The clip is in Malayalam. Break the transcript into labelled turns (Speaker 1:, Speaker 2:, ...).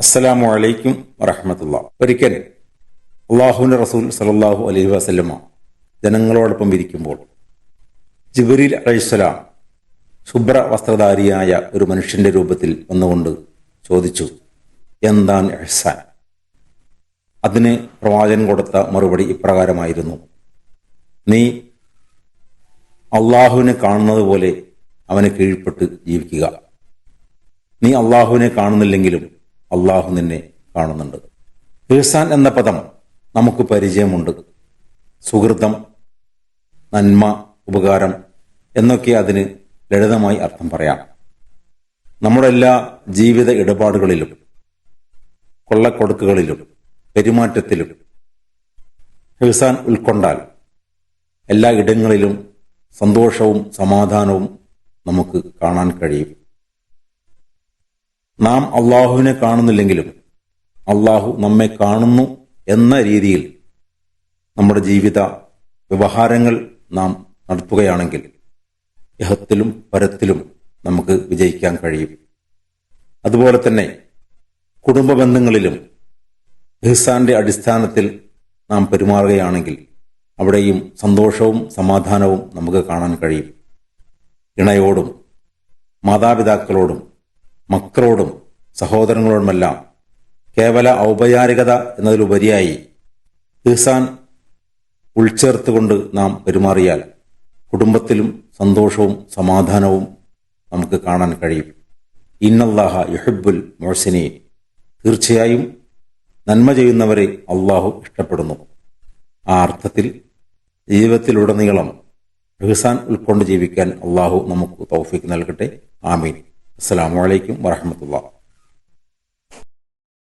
Speaker 1: അസ്സലാമു അലൈക്കും വറഹ്മത്തുള്ളാഹി. ഒരിക്കൽ അള്ളാഹുവിന്റെ റസൂൽ സല്ലല്ലാഹു അലൈഹി വസല്ലമ ജനങ്ങളോടൊപ്പം ഇരിക്കുമ്പോൾ ജിബ്രീൽ അലൈഹിസ്സലാം ശുഭ്ര വസ്ത്രധാരിയായ ഒരു മനുഷ്യന്റെ രൂപത്തിൽ വന്നുകൊണ്ട് ചോദിച്ചു, എന്താണ് ഇഹ്സാൻ? അതിന് പ്രവാചകൻ കൊടുത്ത മറുപടി ഇപ്രകാരമായിരുന്നു: നീ അള്ളാഹുവിനെ കാണുന്നത് പോലെ അവനെ കീഴ്പ്പെട്ട് ജീവിക്കുക. നീ അള്ളാഹുവിനെ കാണുന്നില്ലെങ്കിലും അള്ളാഹു നിന്നെ കാണുന്നുണ്ട്. ഇഹ്സാൻ എന്ന പദം നമുക്ക് പരിചയമുണ്ട്. സുഹൃതം, നന്മ, ഉപകാരം എന്നൊക്കെ അതിന് ലളിതമായി അർത്ഥം പറയാം. നമ്മുടെ എല്ലാ ജീവിത ഇടപാടുകളിലും, കൊള്ളക്കൊടുക്കുകളിലും, പെരുമാറ്റത്തിലും ഇഹ്സാൻ ഉൾക്കൊണ്ടാൽ എല്ലാ ഇടങ്ങളിലും സന്തോഷവും സമാധാനവും നമുക്ക് കാണാൻ കഴിയും. നാം അള്ളാഹുവിനെ കാണുന്നില്ലെങ്കിലും അള്ളാഹു നമ്മെ കാണുന്നു എന്ന രീതിയിൽ നമ്മുടെ ജീവിത വ്യവഹാരങ്ങൾ നാം നടത്തുകയാണെങ്കിൽ ഇഹത്തിലും പരത്തിലും നമുക്ക് വിജയിക്കാൻ കഴിയും. അതുപോലെ തന്നെ കുടുംബ ബന്ധങ്ങളിലും ഇഹ്സാന്റെ അടിസ്ഥാനത്തിൽ നാം പെരുമാറുകയാണെങ്കിൽ അവിടെയും സന്തോഷവും സമാധാനവും നമുക്ക് കാണാൻ കഴിയും. ഇണയോടും മാതാപിതാക്കളോടും മക്കളോടും സഹോദരങ്ങളോടുമെല്ലാം കേവല ഔപചാരികത എന്നതിലുപരിയായി ഇഹ്സാൻ ഉൾച്ചേർത്തുകൊണ്ട് നാം പെരുമാറിയാൽ കുടുംബത്തിലും സന്തോഷവും സമാധാനവും നമുക്ക് കാണാൻ കഴിയും. ഇന്നല്ലാഹ യുഹിബ്ബുൽ മുഹ്സിനീൻ, തീർച്ചയായും നന്മ ചെയ്യുന്നവരെ അള്ളാഹു ഇഷ്ടപ്പെടുന്നു. ആ അർത്ഥത്തിൽ ജീവിതത്തിലുടനീളം ഇഹ്സാൻ ഉൾക്കൊണ്ട് ജീവിക്കാൻ അള്ളാഹു നമുക്ക് തൗഫീഖ് നൽകട്ടെ. ആമീൻ. അസ്സലാമു അലൈക്കും വറഹ്മത്തുള്ളാഹി.